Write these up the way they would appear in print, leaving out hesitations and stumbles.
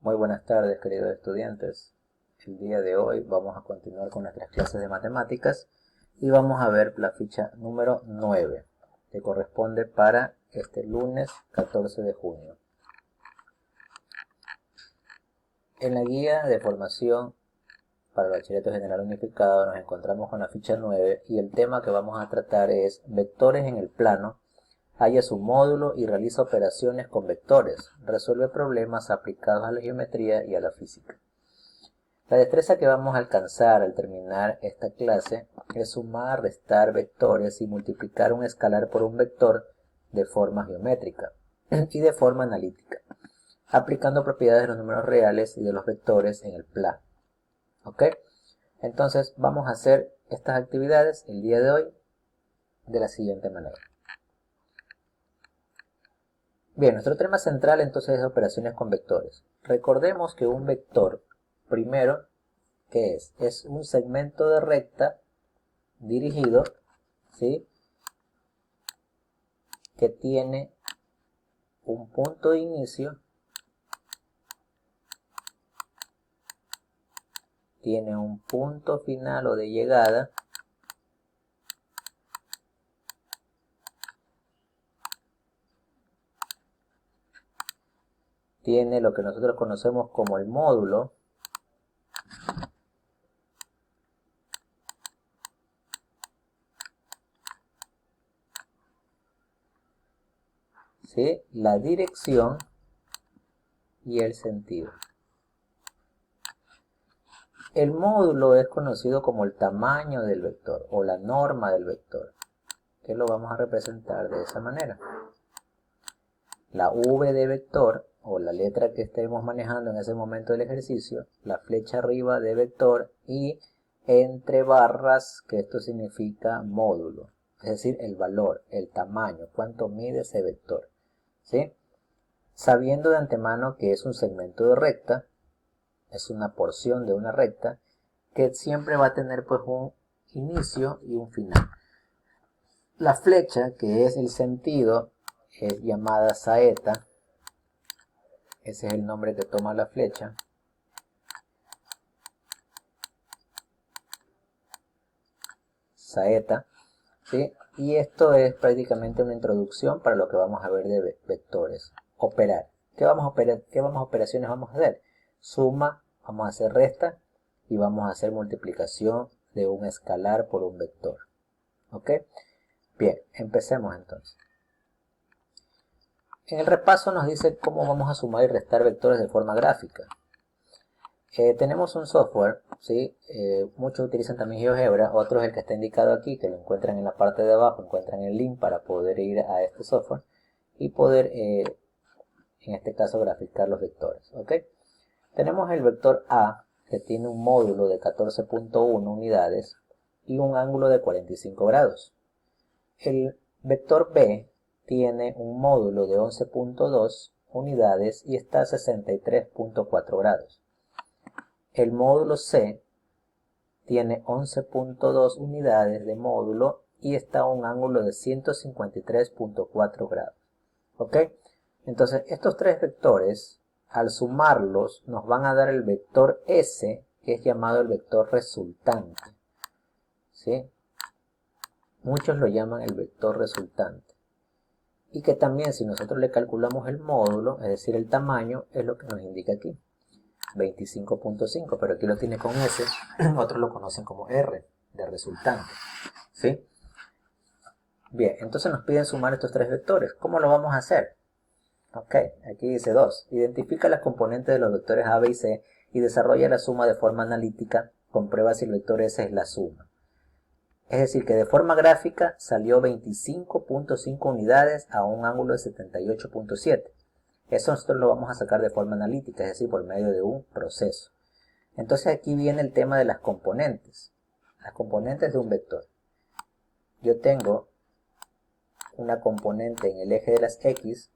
Muy buenas tardes, queridos estudiantes. El día de hoy vamos a continuar con nuestras clases de matemáticas y vamos a ver la ficha número 9, que corresponde para este lunes 14 de junio. En la guía de formación para el Bachillerato General Unificado nos encontramos con la ficha 9 y el tema que vamos a tratar es vectores en el plano. Halla su módulo y realiza operaciones con vectores. Resuelve problemas aplicados a la geometría y a la física. La destreza que vamos a alcanzar al terminar esta clase es sumar, restar vectores y multiplicar un escalar por un vector de forma geométrica y de forma analítica, aplicando propiedades de los números reales y de los vectores en el plano. ¿Ok? Entonces vamos a hacer estas actividades el día de hoy de la siguiente manera. Bien, nuestro tema central entonces es operaciones con vectores. Recordemos que un vector, primero, ¿qué es? Es un segmento de recta dirigido, ¿sí?, que tiene un punto de inicio, tiene un punto final o de llegada, tiene lo que nosotros conocemos como el módulo, ¿sí?, la dirección y el sentido. El módulo es conocido como el tamaño del vector o la norma del vector, que lo vamos a representar de esa manera. La V de vector, o la letra que estemos manejando en ese momento del ejercicio, la flecha arriba de vector y entre barras, que esto significa módulo, es decir, el valor, el tamaño, cuánto mide ese vector, ¿sí? Sabiendo de antemano que es un segmento de recta, es una porción de una recta, que siempre va a tener pues un inicio y un final. La flecha, que es el sentido, es llamada saeta. Ese es el nombre que toma la flecha. Saeta, ¿sí? Y esto es prácticamente una introducción para lo que vamos a ver de vectores. Operar. ¿Qué operaciones vamos a hacer? Suma, vamos a hacer resta y vamos a hacer multiplicación de un escalar por un vector. ¿Ok? Bien, empecemos entonces. En el repaso nos dice cómo vamos a sumar y restar vectores de forma gráfica. Tenemos un software, ¿sí? Muchos utilizan también GeoGebra, otro es el que está indicado aquí, que lo encuentran en la parte de abajo, encuentran el link para poder ir a este software y poder, en este caso, graficar los vectores. ¿Ok? Tenemos el vector A, que tiene un módulo de 14.1 unidades y un ángulo de 45 grados. El vector B tiene un módulo de 11.2 unidades y está a 63.4 grados. El módulo C tiene 11.2 unidades de módulo y está a un ángulo de 153.4 grados. ¿Ok? Entonces, estos tres vectores, al sumarlos, nos van a dar el vector S, que es llamado el vector resultante. ¿Sí? Muchos lo llaman el vector resultante. Y que también, si nosotros le calculamos el módulo, es decir, el tamaño, es lo que nos indica aquí. 25.5, pero aquí lo tiene con S, otros lo conocen como R, de resultante, ¿sí? Bien, entonces nos piden sumar estos tres vectores. ¿Cómo lo vamos a hacer? Ok, aquí dice 2. Identifica las componentes de los vectores A, B y C y desarrolla la suma de forma analítica. Comprueba si el vector S es la suma. Es decir, que de forma gráfica salió 25.5 unidades a un ángulo de 78.7. Eso nosotros lo vamos a sacar de forma analítica, es decir, por medio de un proceso. Entonces aquí viene el tema de las componentes. Las componentes de un vector. Yo tengo una componente en el eje de las X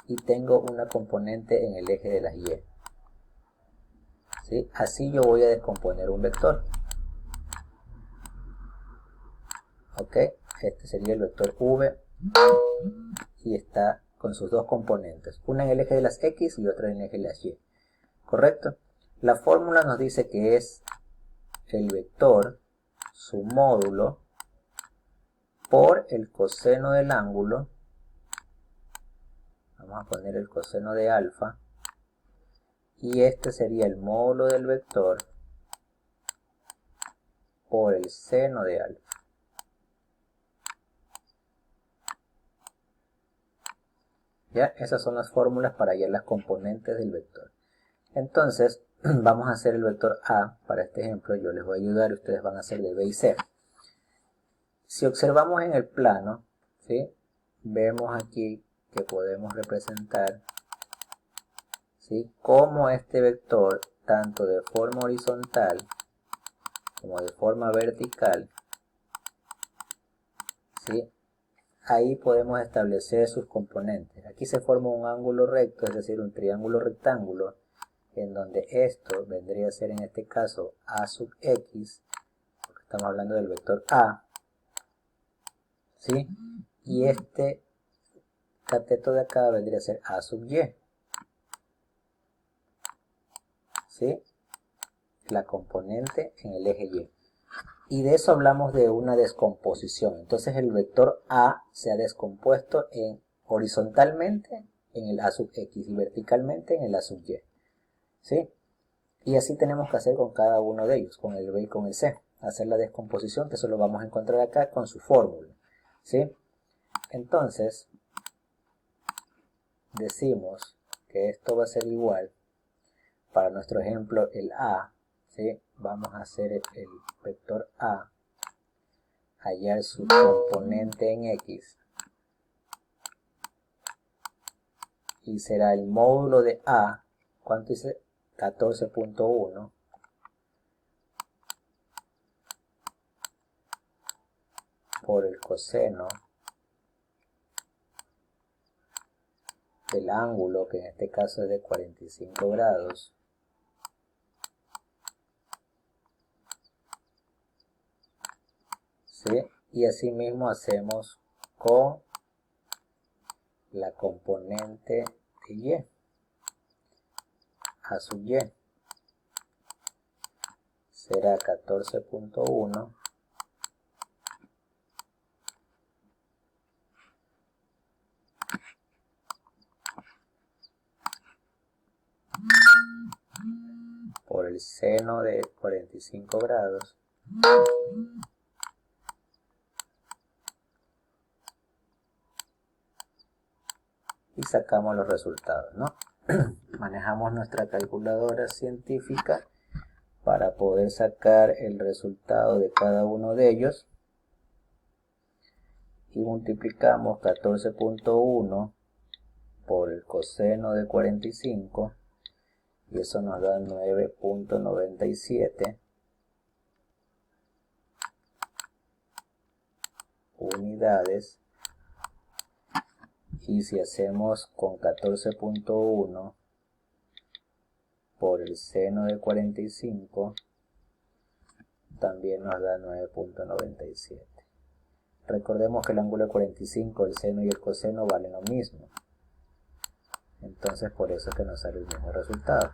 y tengo una componente en el eje de las Y. ¿Sí? Así yo voy a descomponer un vector. ¿Ok? Este sería el vector V y está con sus dos componentes, una en el eje de las X y otra en el eje de las Y, ¿correcto? La fórmula nos dice que es el vector, su módulo, por el coseno del ángulo, vamos a poner el coseno de alfa, y este sería el módulo del vector por el seno de alfa. ¿Ya? Esas son las fórmulas para hallar las componentes del vector. Entonces, vamos a hacer el vector A para este ejemplo. Yo les voy a ayudar y ustedes van a hacer de B y C. Si observamos en el plano, ¿sí? Vemos aquí que podemos representar, ¿sí?, cómo este vector, tanto de forma horizontal como de forma vertical, ¿sí?, ahí podemos establecer sus componentes. Aquí se forma un ángulo recto, es decir, un triángulo rectángulo, en donde esto vendría a ser en este caso A sub X, porque estamos hablando del vector A, ¿sí? Y este cateto de acá vendría a ser A sub Y, ¿sí? La componente en el eje Y. Y de eso hablamos de una descomposición. Entonces el vector A se ha descompuesto horizontalmente en el A sub X y verticalmente en el A sub Y, ¿sí? Y así tenemos que hacer con cada uno de ellos, con el B y con el C. Hacer la descomposición, que eso lo vamos a encontrar acá con su fórmula, ¿sí? Entonces, decimos que esto va a ser igual, para nuestro ejemplo, el A, ¿sí? Vamos a hacer el vector A, hallar su componente en X, y será el módulo de A, ¿cuánto dice? 14.1 por el coseno del ángulo, que en este caso es de 45 grados, ¿sí? Y así mismo hacemos con la componente de Y, A sub Y, será 14.1 por el seno de 45 grados y sacamos los resultados, ¿no? Manejamos nuestra calculadora científica para poder sacar el resultado de cada uno de ellos y multiplicamos 14.1 por el coseno de 45 y eso nos da 9.97 unidades. Y si hacemos con 14.1 por el seno de 45, también nos da 9.97. Recordemos que el ángulo de 45, el seno y el coseno valen lo mismo. Entonces por eso es que nos sale el mismo resultado.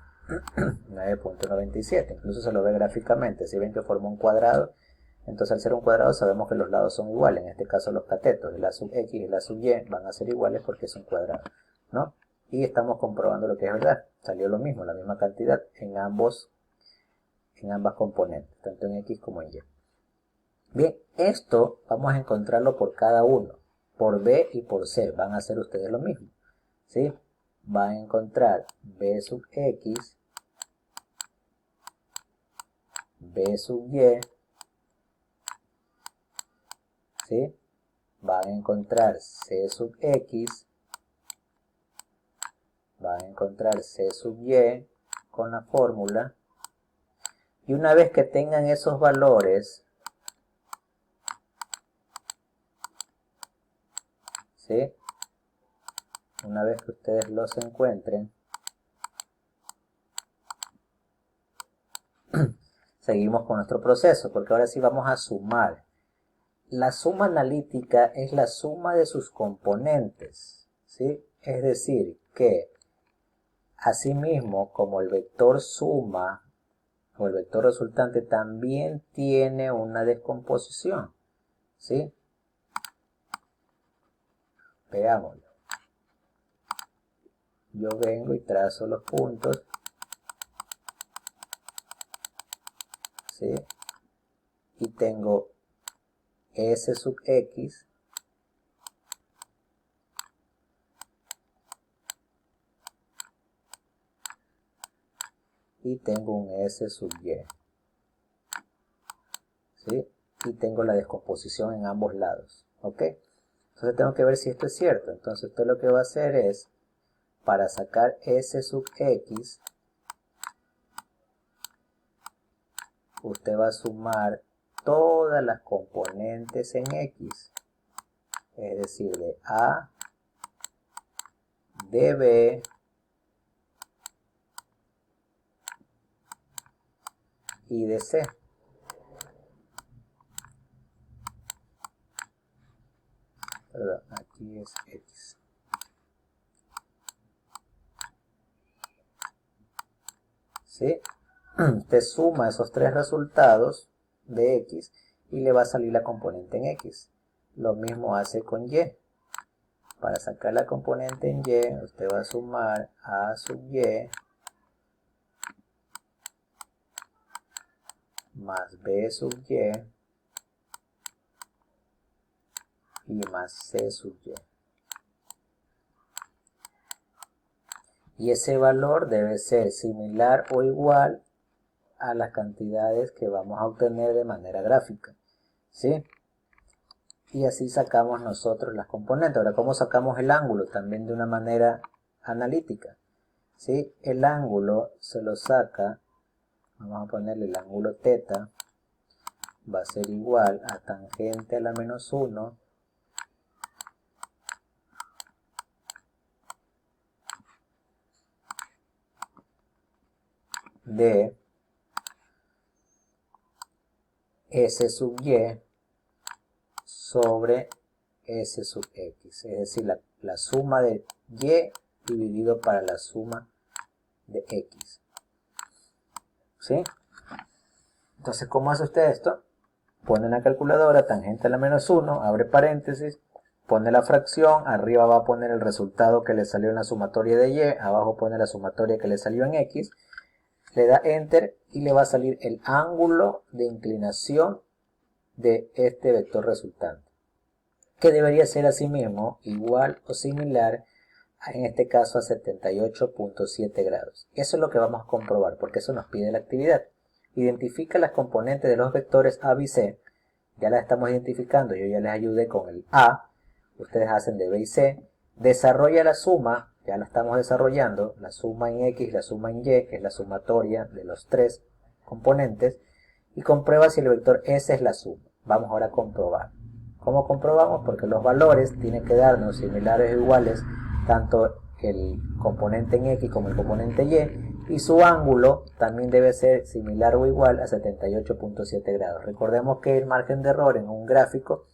9.97. Incluso se lo ve gráficamente. Si ven que forma un cuadrado, entonces al ser un cuadrado sabemos que los lados son iguales. En este caso los catetos, el A sub X y el A sub Y van a ser iguales porque es un cuadrado, ¿no? Y estamos comprobando lo que es verdad. Salió lo mismo, la misma cantidad en ambas componentes, tanto en X como en Y. Bien, esto vamos a encontrarlo por cada uno. Por B y por C van a hacer ustedes lo mismo, ¿sí? Van a encontrar B sub X, B sub Y, ¿sí? Van a encontrar C sub X, van a encontrar C sub Y con la fórmula. Y una vez que tengan esos valores, ¿sí? Una vez que ustedes los encuentren, seguimos con nuestro proceso, porque ahora sí vamos a sumar. La suma analítica es la suma de sus componentes, ¿sí? Es decir, que asimismo, como el vector suma o el vector resultante también tiene una descomposición, ¿sí? Veámoslo. Yo vengo y trazo los puntos, ¿sí? Y tengo S sub X y tengo un S sub Y, ¿sí? Y tengo la descomposición en ambos lados, ¿ok? Entonces tengo que ver si esto es cierto. Entonces esto lo que va a hacer es, para sacar S sub X, usted va a sumar todas las componentes en X, es decir, de A, de B, y de C. Perdón, aquí es X. ¿Sí? Usted suma esos tres resultados de X y le va a salir la componente en X. Lo mismo hace con Y. Para sacar la componente en Y, usted va a sumar A sub Y más B sub Y más C sub Y. Y ese valor debe ser similar o igual a las cantidades que vamos a obtener de manera gráfica, ¿sí? Y así sacamos nosotros las componentes. Ahora, ¿cómo sacamos el ángulo? También de una manera analítica, ¿sí? El ángulo se lo saca, vamos a ponerle el ángulo θ, va a ser igual a tangente a la menos 1 de S sub Y sobre S sub X, es decir, la suma de Y dividido para la suma de X, ¿sí? Entonces, ¿cómo hace usted esto? Pone en la calculadora tangente a la menos 1, abre paréntesis, pone la fracción, arriba va a poner el resultado que le salió en la sumatoria de Y, abajo pone la sumatoria que le salió en X, le da Enter y le va a salir el ángulo de inclinación de este vector resultante, que debería ser asimismo igual o similar, en este caso a 78.7 grados. Eso es lo que vamos a comprobar, porque eso nos pide la actividad. Identifica las componentes de los vectores A, B y C. Ya las estamos identificando, yo ya les ayudé con el A, ustedes hacen de B y C. Desarrolla la suma, ya la estamos desarrollando, la suma en X, la suma en Y, que es la sumatoria de los tres componentes, y comprueba si el vector S es la suma. Vamos ahora a comprobar. ¿Cómo comprobamos? Porque los valores tienen que darnos similares o iguales, tanto el componente en X como el componente Y, y su ángulo también debe ser similar o igual a 78.7 grados. Recordemos que el margen de error en un gráfico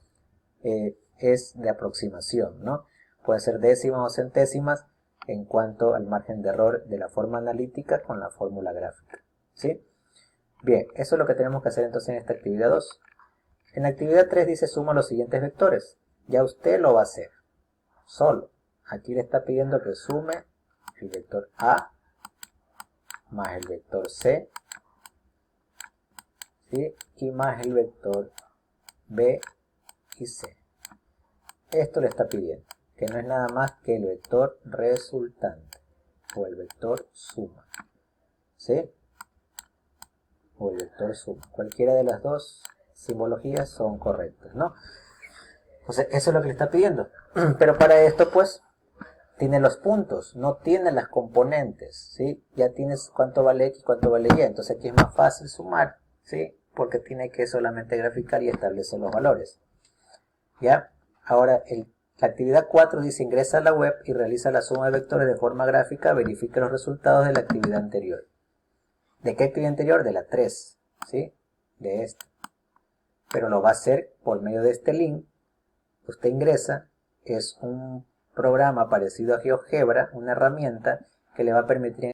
es de aproximación, ¿no? Puede ser décimas o centésimas en cuanto al margen de error de la forma analítica con la fórmula gráfica, ¿sí? Bien, eso es lo que tenemos que hacer entonces en esta actividad 2. En la actividad 3 dice suma los siguientes vectores. Ya usted lo va a hacer solo. Aquí le está pidiendo que sume el vector A más el vector C, ¿sí? Y más el vector B y C. Esto le está pidiendo, que no es nada más que el vector resultante o el vector suma, ¿sí? O el vector suma. Cualquiera de las dos simbologías son correctas, ¿no? Entonces, eso es lo que le está pidiendo. Pero para esto, pues, tiene los puntos, no tiene las componentes, ¿sí? Ya tienes cuánto vale X, cuánto vale Y. Entonces aquí es más fácil sumar, ¿sí? Porque tiene que solamente graficar y establecer los valores. ¿Ya? Ahora, la actividad 4 dice ingresa a la web y realiza la suma de vectores de forma gráfica, verifique los resultados de la actividad anterior. ¿De qué actividad anterior? De la 3, ¿sí? De esta. Pero lo va a hacer por medio de este link. Usted ingresa, es un programa parecido a GeoGebra, una herramienta que le va a permitir